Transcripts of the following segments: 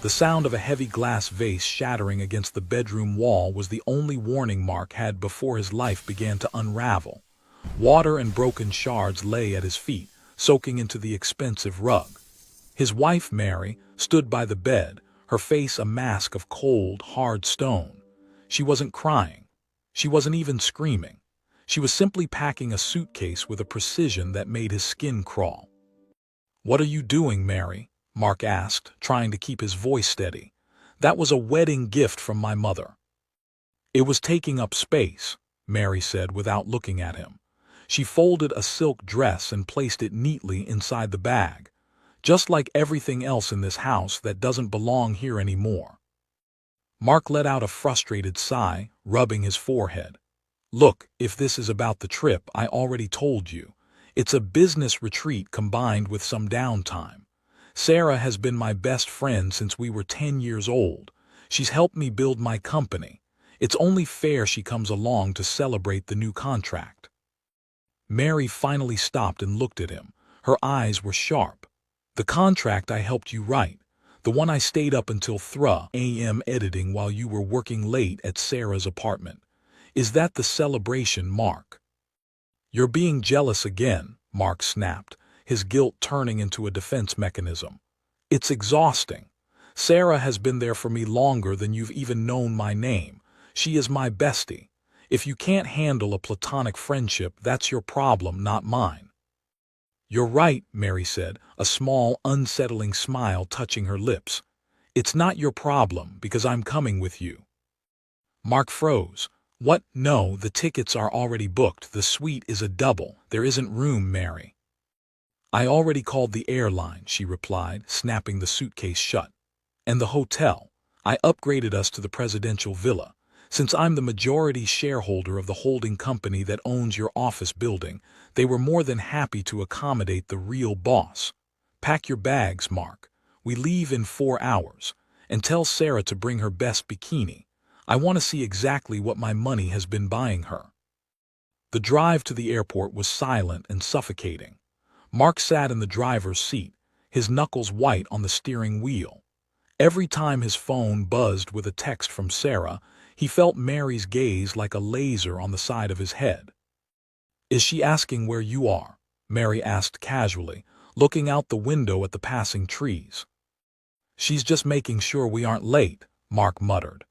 The sound of a heavy glass vase shattering against the bedroom wall was the only warning Mark had before his life began to unravel. Water and broken shards lay at his feet, soaking into the expensive rug. His wife, Mary, stood by the bed, her face a mask of cold, hard stone. She wasn't crying. She wasn't even screaming. She was simply packing a suitcase with a precision that made his skin crawl. "What are you doing, Mary?" Mark asked, trying to keep his voice steady. "That was a wedding gift from my mother." "It was taking up space," Mary said without looking at him. She folded a silk dress and placed it neatly inside the bag. "Just like everything else in this house that doesn't belong here anymore." Mark let out a frustrated sigh, rubbing his forehead. "Look, if this is about the trip, I already told you. It's a business retreat combined with some downtime. Sarah has been my best friend since we were 10 years old. She's helped me build my company. It's only fair she comes along to celebrate the new contract." Mary finally stopped and looked at him. Her eyes were sharp. "The contract I helped you write. The one I stayed up until 3 a.m. editing while you were working late at Sarah's apartment. Is that the celebration, Mark?" "You're being jealous again," Mark snapped, his guilt turning into a defense mechanism. "It's exhausting. Sarah has been there for me longer than you've even known my name. She is my bestie. If you can't handle a platonic friendship, that's your problem, not mine." "You're right," Mary said, a small, unsettling smile touching her lips. "It's not your problem because I'm coming with you." Mark froze. "What? No, the tickets are already booked. The suite is a double. There isn't room, Mary." "I already called the airline," she replied, snapping the suitcase shut. "And the hotel. I upgraded us to the presidential villa. Since I'm the majority shareholder of the holding company that owns your office building, they were more than happy to accommodate the real boss. Pack your bags, Mark. We leave in 4 hours. And tell Sarah to bring her best bikini. I want to see exactly what my money has been buying her." The drive to the airport was silent and suffocating. Mark sat in the driver's seat, his knuckles white on the steering wheel. Every time his phone buzzed with a text from Sarah, he felt Mary's gaze like a laser on the side of his head. "Is she asking where you are?" Mary asked casually, looking out the window at the passing trees. "She's just making sure we aren't late," Mark muttered.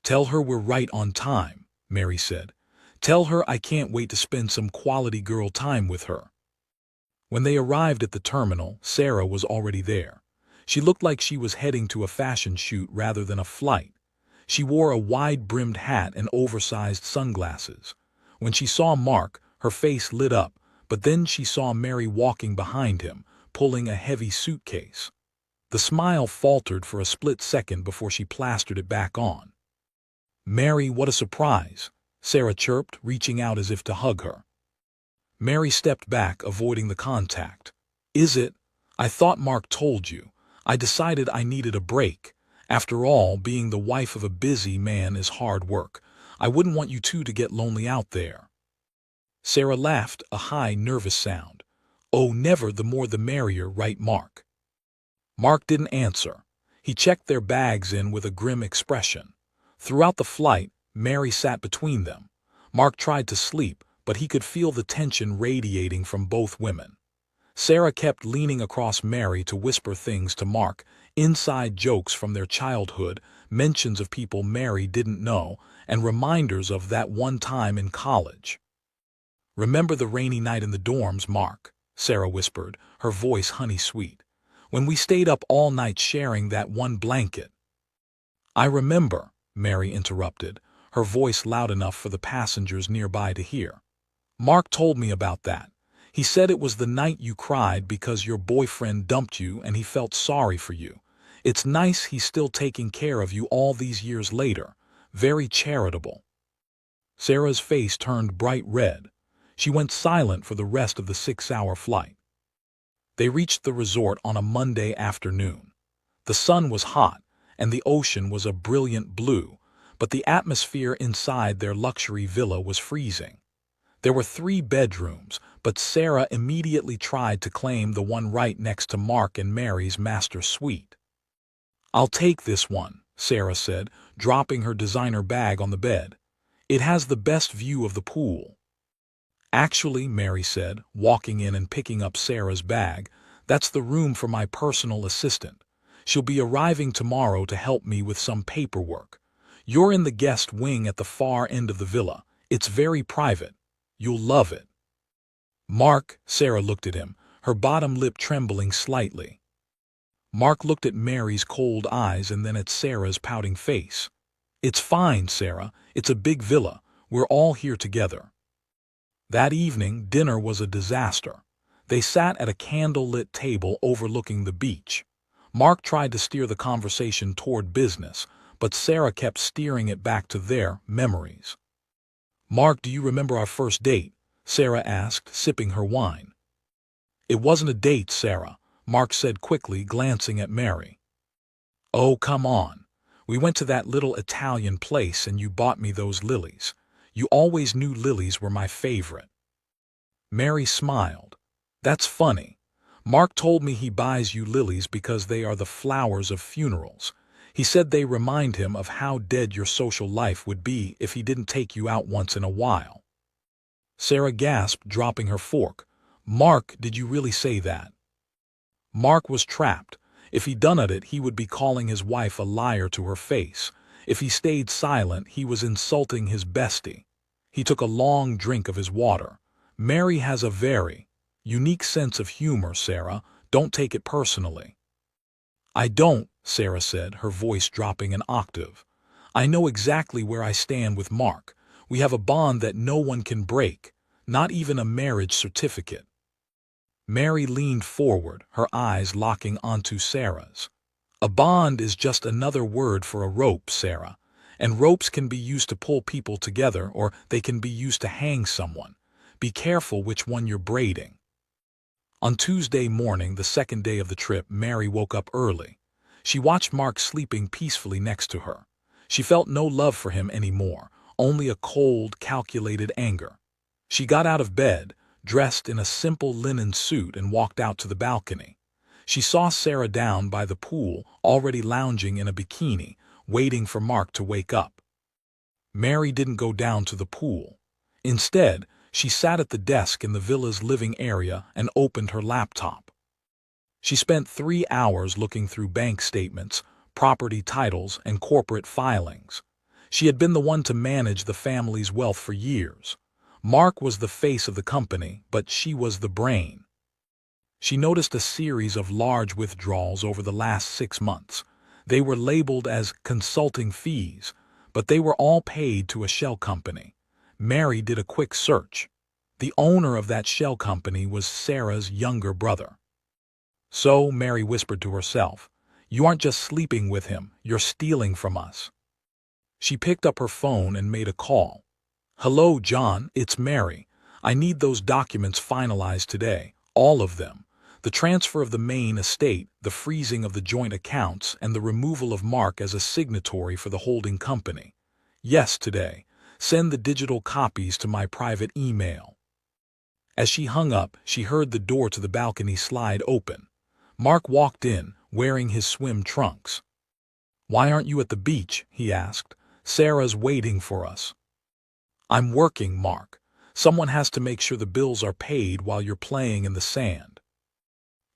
"Tell her we're right on time," Mary said. "Tell her I can't wait to spend some quality girl time with her." When they arrived at the terminal, Sarah was already there. She looked like she was heading to a fashion shoot rather than a flight. She wore a wide-brimmed hat and oversized sunglasses. When she saw Mark, her face lit up, but then she saw Mary walking behind him, pulling a heavy suitcase. The smile faltered for a split second before she plastered it back on. "Mary, what a surprise," Sarah chirped, reaching out as if to hug her. Mary stepped back, avoiding the contact. "Is it? I thought Mark told you. I decided I needed a break. After all, being the wife of a busy man is hard work. I wouldn't want you two to get lonely out there." Sarah laughed, a high, nervous sound. "Oh, never, the more the merrier, right, Mark?" Mark didn't answer. He checked their bags in with a grim expression. Throughout the flight, Mary sat between them. Mark tried to sleep, but he could feel the tension radiating from both women. Sarah kept leaning across Mary to whisper things to Mark, inside jokes from their childhood, mentions of people Mary didn't know, and reminders of that one time in college. "Remember the rainy night in the dorms, Mark?" Sarah whispered, her voice honey-sweet. "When we stayed up all night sharing that one blanket." "I remember," Mary interrupted, her voice loud enough for the passengers nearby to hear. "Mark told me about that. He said it was the night you cried because your boyfriend dumped you and he felt sorry for you. It's nice he's still taking care of you all these years later. Very charitable." Sarah's face turned bright red. She went silent for the rest of the 6-hour flight. They reached the resort on a Monday afternoon. The sun was hot, and the ocean was a brilliant blue, but the atmosphere inside their luxury villa was freezing. There were 3 bedrooms, but Sarah immediately tried to claim the one right next to Mark and Mary's master suite. I'll take this one, Sarah said, dropping her designer bag on the bed. It has the best view of the pool. Actually, Mary said, walking in and picking up Sarah's bag, that's the room for my personal assistant. She'll be arriving tomorrow to help me with some paperwork. You're in the guest wing at the far end of the villa. It's very private. You'll love it. Mark, Sarah looked at him, her bottom lip trembling slightly. Mark looked at Mary's cold eyes and then at Sarah's pouting face. It's fine, Sarah. It's a big villa. We're all here together. That evening, dinner was a disaster. They sat at a candle-lit table overlooking the beach. Mark tried to steer the conversation toward business, but Sarah kept steering it back to their memories. Mark, do you remember our first date? Sarah asked, sipping her wine. It wasn't a date, Sarah, Mark said quickly, glancing at Mary. Oh, come on. We went to that little Italian place and you bought me those lilies. You always knew lilies were my favorite. Mary smiled. That's funny. Mark told me he buys you lilies because they are the flowers of funerals. He said they remind him of how dead your social life would be if he didn't take you out once in a while. Sarah gasped, dropping her fork. Mark, did you really say that? Mark was trapped. If he'd done it, he would be calling his wife a liar to her face. If he stayed silent, he was insulting his bestie. He took a long drink of his water. Mary has a very unique sense of humor, Sarah. Don't take it personally. I don't, Sarah said, her voice dropping an octave. I know exactly where I stand with Mark. We have a bond that no one can break, not even a marriage certificate. Mary leaned forward, her eyes locking onto Sarah's. A bond is just another word for a rope, Sarah, and ropes can be used to pull people together or they can be used to hang someone. Be careful which one you're braiding. On Tuesday morning, the second day of the trip, Mary woke up early. She watched Mark sleeping peacefully next to her. She felt no love for him anymore, only a cold, calculated anger. She got out of bed, dressed in a simple linen suit, and walked out to the balcony. She saw Sarah down by the pool, already lounging in a bikini, waiting for Mark to wake up. Mary didn't go down to the pool. Instead, she sat at the desk in the villa's living area and opened her laptop. She spent 3 hours looking through bank statements, property titles, and corporate filings. She had been the one to manage the family's wealth for years. Mark was the face of the company, but she was the brain. She noticed a series of large withdrawals over the last 6 months. They were labeled as consulting fees, but they were all paid to a shell company. Mary did a quick search. The owner of that shell company was Sarah's younger brother. So, Mary whispered to herself, you aren't just sleeping with him, you're stealing from us. She picked up her phone and made a call. Hello, John, it's Mary. I need those documents finalized today, all of them. The transfer of the main estate, the freezing of the joint accounts, and the removal of Mark as a signatory for the holding company. Yes, today. Send the digital copies to my private email. As she hung up, she heard the door to the balcony slide open. Mark walked in, wearing his swim trunks. Why aren't you at the beach? He asked. Sarah's waiting for us. I'm working, Mark. Someone has to make sure the bills are paid while you're playing in the sand.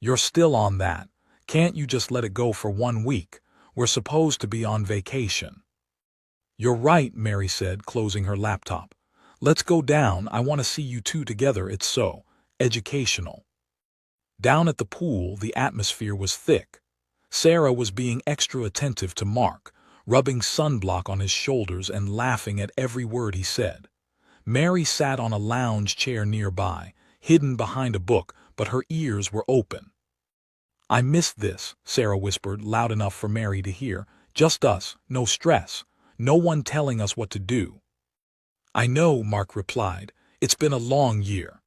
You're still on that. Can't you just let it go for 1 week? We're supposed to be on vacation. You're right, Mary said, closing her laptop. Let's go down. I want to see you two together. It's so educational. Down at the pool, the atmosphere was thick. Sarah was being extra attentive to Mark, rubbing sunblock on his shoulders and laughing at every word he said. Mary sat on a lounge chair nearby, hidden behind a book, but her ears were open. I missed this, Sarah whispered, loud enough for Mary to hear. Just us, no stress, no one telling us what to do. I know, Mark replied. It's been a long year.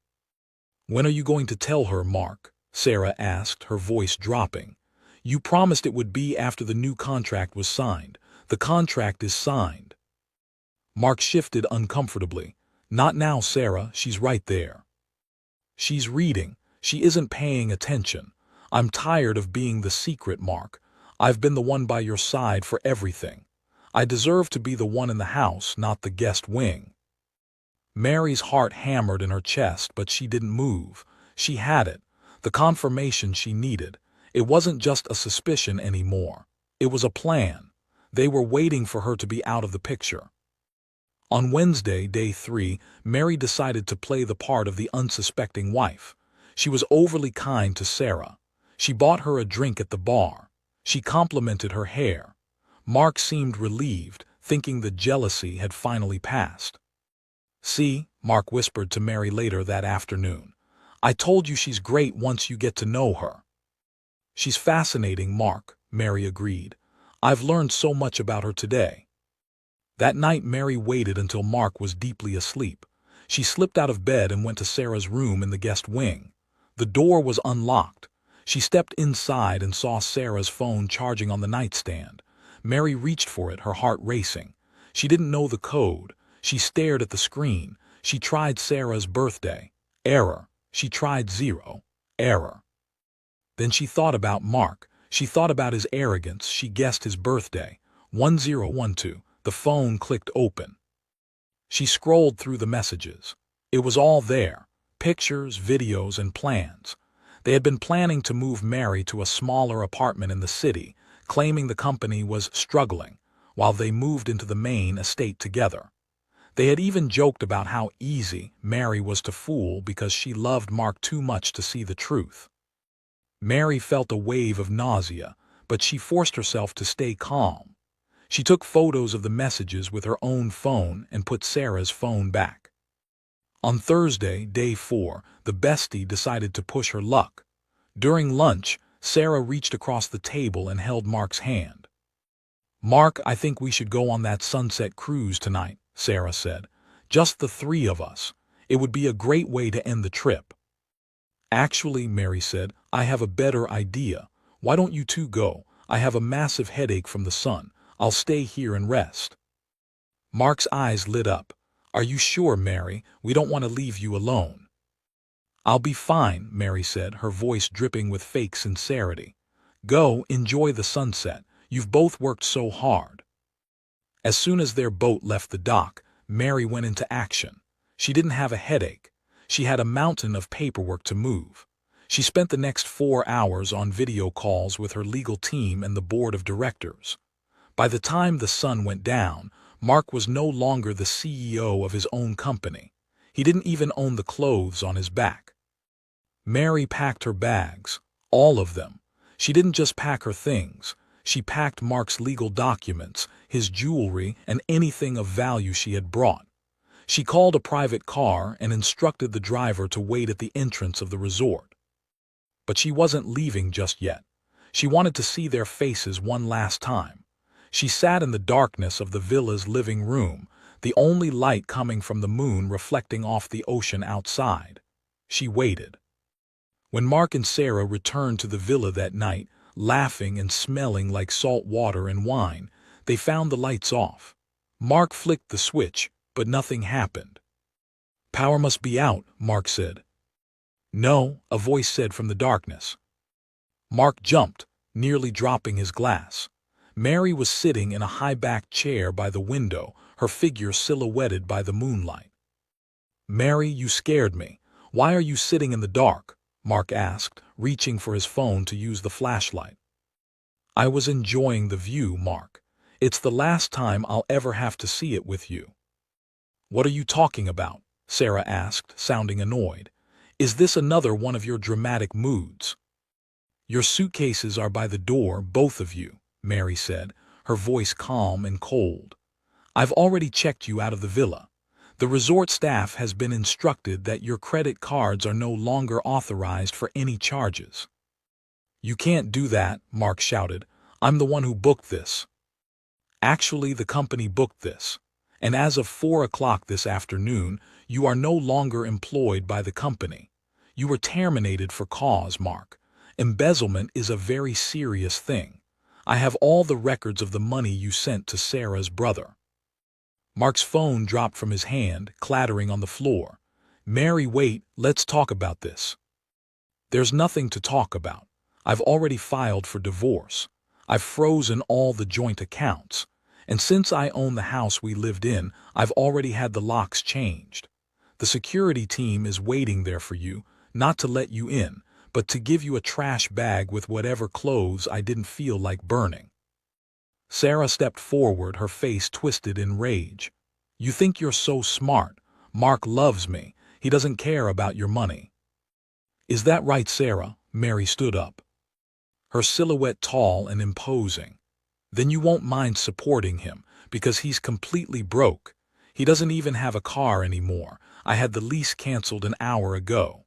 When are you going to tell her, Mark? Sarah asked, her voice dropping. You promised it would be after the new contract was signed. The contract is signed. Mark shifted uncomfortably. Not now, Sarah. She's right there. She's reading. She isn't paying attention. I'm tired of being the secret, Mark. I've been the one by your side for everything. I deserve to be the one in the house, not the guest wing." Mary's heart hammered in her chest, but she didn't move. She had it, the confirmation she needed. It wasn't just a suspicion anymore. It was a plan. They were waiting for her to be out of the picture. On Wednesday, day 3, Mary decided to play the part of the unsuspecting wife. She was overly kind to Sarah. She bought her a drink at the bar. She complimented her hair. Mark seemed relieved, thinking the jealousy had finally passed. "See," Mark whispered to Mary later that afternoon. "I told you she's great once you get to know her." "She's fascinating, Mark," Mary agreed. "I've learned so much about her today." That night Mary waited until Mark was deeply asleep. She slipped out of bed and went to Sarah's room in the guest wing. The door was unlocked. She stepped inside and saw Sarah's phone charging on the nightstand. Mary reached for it, her heart racing. She didn't know the code. She stared at the screen. She tried Sarah's birthday. Error. She tried 0. Error. Then she thought about Mark. She thought about his arrogance. She guessed his birthday. 1012. The phone clicked open. She scrolled through the messages. It was all there. Pictures, videos, and plans. They had been planning to move Mary to a smaller apartment in the city, claiming the company was struggling, while they moved into the main estate together. They had even joked about how easy Mary was to fool because she loved Mark too much to see the truth. Mary felt a wave of nausea, but she forced herself to stay calm. She took photos of the messages with her own phone and put Sarah's phone back. On Thursday, day 4, the bestie decided to push her luck. During lunch, Sarah reached across the table and held Mark's hand. "Mark, I think we should go on that sunset cruise tonight," Sarah said. "Just the 3 of us. It would be a great way to end the trip." "Actually," Mary said, "I have a better idea. Why don't you 2 go? I have a massive headache from the sun. I'll stay here and rest." Mark's eyes lit up. "Are you sure, Mary? We don't want to leave you alone." "I'll be fine," Mary said, her voice dripping with fake sincerity. "Go, enjoy the sunset. You've both worked so hard." As soon as their boat left the dock, Mary went into action. She didn't have a headache. She had a mountain of paperwork to move. She spent the next 4 hours on video calls with her legal team and the board of directors. By the time the sun went down, Mark was no longer the CEO of his own company. He didn't even own the clothes on his back. Mary packed her bags, all of them. She didn't just pack her things. She packed Mark's legal documents, his jewelry, and anything of value she had brought. She called a private car and instructed the driver to wait at the entrance of the resort. But she wasn't leaving just yet. She wanted to see their faces one last time. She sat in the darkness of the villa's living room, the only light coming from the moon reflecting off the ocean outside. She waited. When Mark and Sarah returned to the villa that night, laughing and smelling like salt water and wine, they found the lights off. Mark flicked the switch, but nothing happened. "Power must be out," Mark said. "No," a voice said from the darkness. Mark jumped, nearly dropping his glass. Mary was sitting in a high-backed chair by the window, her figure silhouetted by the moonlight. "Mary, you scared me. Why are you sitting in the dark?" Mark asked, reaching for his phone to use the flashlight. "I was enjoying the view, Mark. It's the last time I'll ever have to see it with you." "What are you talking about?" Sarah asked, sounding annoyed. "Is this another one of your dramatic moods?" "Your suitcases are by the door, both of you," Mary said, her voice calm and cold. "I've already checked you out of the villa. The resort staff has been instructed that your credit cards are no longer authorized for any charges." "You can't do that," Mark shouted. "I'm the one who booked this." "Actually, the company booked this. And as of 4 o'clock this afternoon, you are no longer employed by the company. You were terminated for cause, Mark. Embezzlement is a very serious thing. I have all the records of the money you sent to Sarah's brother." Mark's phone dropped from his hand, clattering on the floor. "Mary, wait, let's talk about this." "There's nothing to talk about. I've already filed for divorce. I've frozen all the joint accounts. And since I own the house we lived in, I've already had the locks changed. The security team is waiting there for you, not to let you in, but to give you a trash bag with whatever clothes I didn't feel like burning. Sarah stepped forward, her face twisted in rage. You think you're so smart. Mark loves me. He doesn't care about your money. Is that right, Sarah? Mary stood up, her silhouette tall and imposing. Then you won't mind supporting him, because he's completely broke. He doesn't even have a car anymore. I had the lease canceled an hour ago.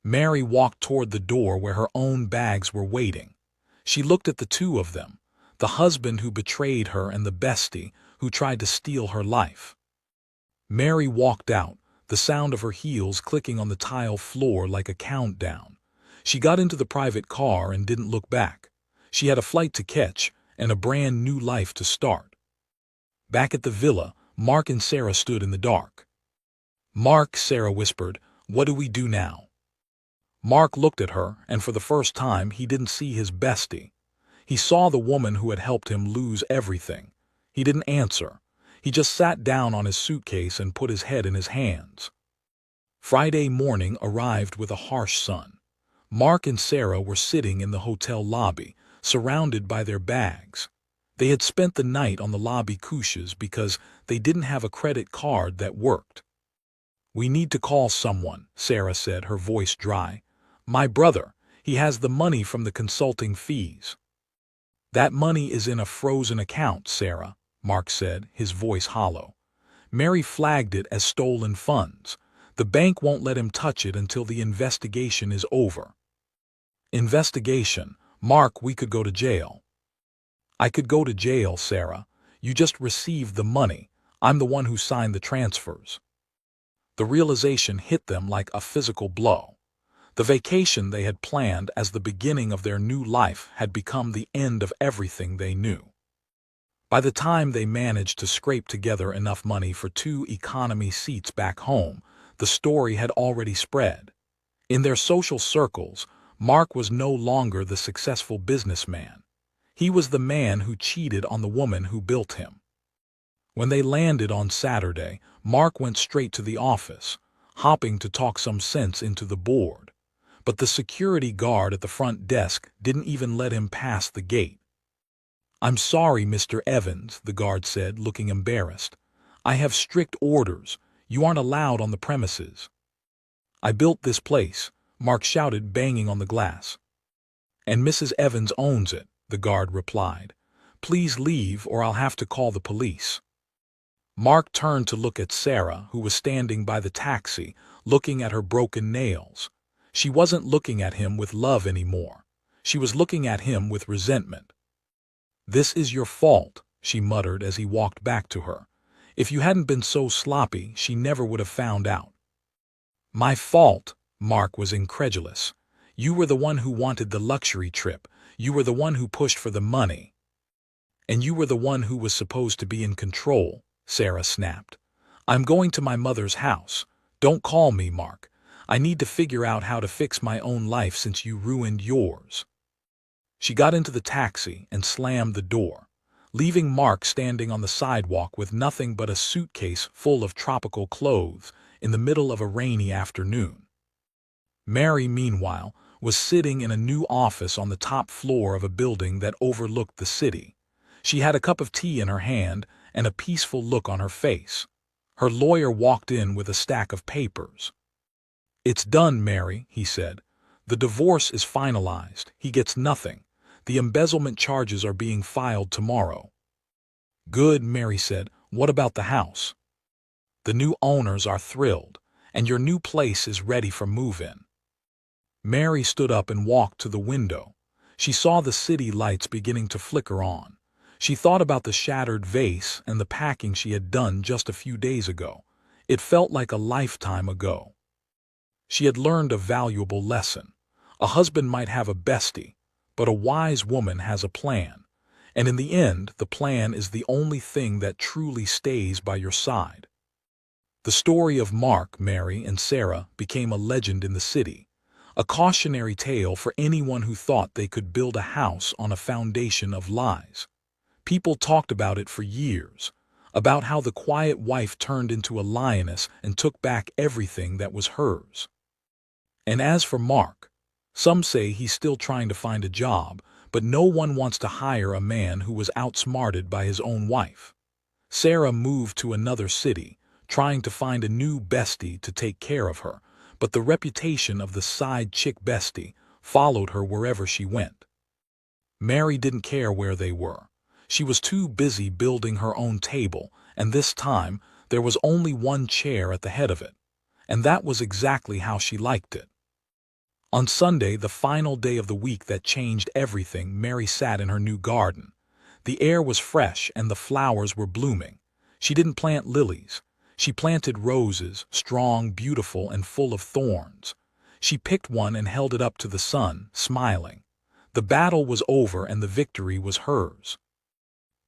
Mary walked toward the door where her own bags were waiting. She looked at the two of them, the husband who betrayed her and the bestie who tried to steal her life. Mary walked out, the sound of her heels clicking on the tile floor like a countdown. She got into the private car and didn't look back. She had a flight to catch and a brand new life to start. Back at the villa, Mark and Sarah stood in the dark. Mark, Sarah whispered, what do we do now? Mark looked at her, and for the first time he didn't see his bestie. He saw the woman who had helped him lose everything. He didn't answer. He just sat down on his suitcase and put his head in his hands. Friday morning arrived with a harsh sun. Mark and Sarah were sitting in the hotel lobby, surrounded by their bags. They had spent the night on the lobby couches because they didn't have a credit card that worked. We need to call someone, Sarah said, her voice dry. My brother, he has the money from the consulting fees. That money is in a frozen account, Sarah, Mark said, his voice hollow. Mary flagged it as stolen funds. The bank won't let him touch it until the investigation is over. Investigation? Mark, we could go to jail. I could go to jail, Sarah. You just received the money. I'm the one who signed the transfers. The realization hit them like a physical blow. The vacation they had planned as the beginning of their new life had become the end of everything they knew. By the time they managed to scrape together enough money for 2 economy seats back home, the story had already spread. In their social circles, Mark was no longer the successful businessman. He was the man who cheated on the woman who built him. When they landed on Saturday, Mark went straight to the office, hoping to talk some sense into the board. But the security guard at the front desk didn't even let him pass the gate. I'm sorry, Mr. Evans, the guard said, looking embarrassed. I have strict orders. You aren't allowed on the premises. I built this place, Mark shouted, banging on the glass. And Mrs. Evans owns it, the guard replied. Please leave or I'll have to call the police. Mark turned to look at Sarah, who was standing by the taxi, looking at her broken nails. She wasn't looking at him with love anymore. She was looking at him with resentment. This is your fault, she muttered as he walked back to her. If you hadn't been so sloppy, she never would have found out. My fault? Mark was incredulous. You were the one who wanted the luxury trip. You were the one who pushed for the money. And you were the one who was supposed to be in control, Sarah snapped. I'm going to my mother's house. Don't call me, Mark. I need to figure out how to fix my own life since you ruined yours. She got into the taxi and slammed the door, leaving Mark standing on the sidewalk with nothing but a suitcase full of tropical clothes in the middle of a rainy afternoon. Mary, meanwhile, was sitting in a new office on the top floor of a building that overlooked the city. She had a cup of tea in her hand and a peaceful look on her face. Her lawyer walked in with a stack of papers. It's done, Mary, he said. The divorce is finalized. He gets nothing. The embezzlement charges are being filed tomorrow. Good, Mary said. What about the house? The new owners are thrilled, and your new place is ready for move-in. Mary stood up and walked to the window. She saw the city lights beginning to flicker on. She thought about the shattered vase and the packing she had done just a few days ago. It felt like a lifetime ago. She had learned a valuable lesson. A husband might have a bestie, but a wise woman has a plan. And in the end, the plan is the only thing that truly stays by your side. The story of Mark, Mary, and Sarah became a legend in the city. A cautionary tale for anyone who thought they could build a house on a foundation of lies. People talked about it for years, about how the quiet wife turned into a lioness and took back everything that was hers. And as for Mark, some say he's still trying to find a job, but no one wants to hire a man who was outsmarted by his own wife. Sarah moved to another city, trying to find a new bestie to take care of her, but the reputation of the side chick bestie followed her wherever she went. Mary didn't care where they were. She was too busy building her own table, and this time there was only one chair at the head of it, and that was exactly how she liked it. On Sunday, the final day of the week that changed everything, Mary sat in her new garden. The air was fresh and the flowers were blooming. She didn't plant lilies. She planted roses, strong, beautiful, and full of thorns. She picked one and held it up to the sun, smiling. The battle was over and the victory was hers.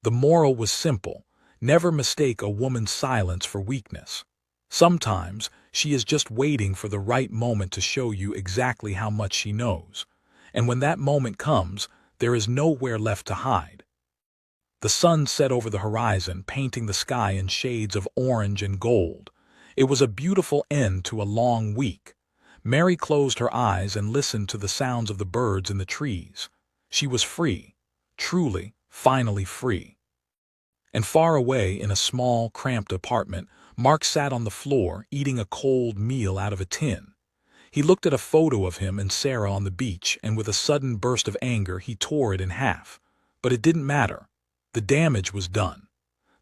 The moral was simple: never mistake a woman's silence for weakness. Sometimes she is just waiting for the right moment to show you exactly how much she knows. And when that moment comes, there is nowhere left to hide. The sun set over the horizon, painting the sky in shades of orange and gold. It was a beautiful end to a long week. Mary closed her eyes and listened to the sounds of the birds in the trees. She was free, truly, finally free. And far away in a small, cramped apartment, Mark sat on the floor, eating a cold meal out of a tin. He looked at a photo of him and Sarah on the beach, and with a sudden burst of anger he tore it in half. But it didn't matter. The damage was done.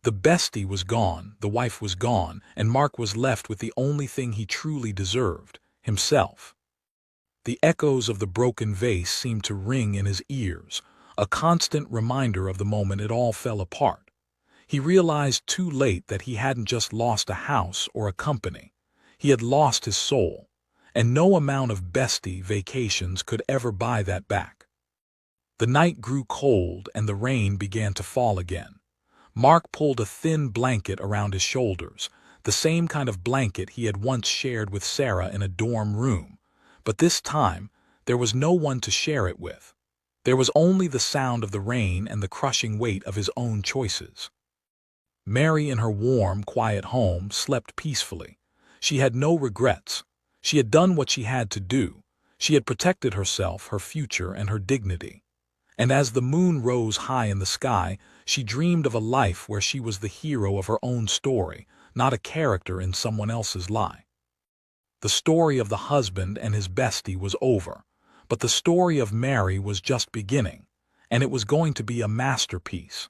The bestie was gone, the wife was gone, and Mark was left with the only thing he truly deserved: himself. The echoes of the broken vase seemed to ring in his ears, a constant reminder of the moment it all fell apart. He realized too late that he hadn't just lost a house or a company. He had lost his soul, and no amount of bestie vacations could ever buy that back. The night grew cold and the rain began to fall again. Mark pulled a thin blanket around his shoulders, the same kind of blanket he had once shared with Sarah in a dorm room. But this time, there was no one to share it with. There was only the sound of the rain and the crushing weight of his own choices. Mary, in her warm, quiet home, slept peacefully. She had no regrets. She had done what she had to do. She had protected herself, her future, and her dignity. And as the moon rose high in the sky, she dreamed of a life where she was the hero of her own story, not a character in someone else's lie. The story of the husband and his bestie was over, but the story of Mary was just beginning, and it was going to be a masterpiece.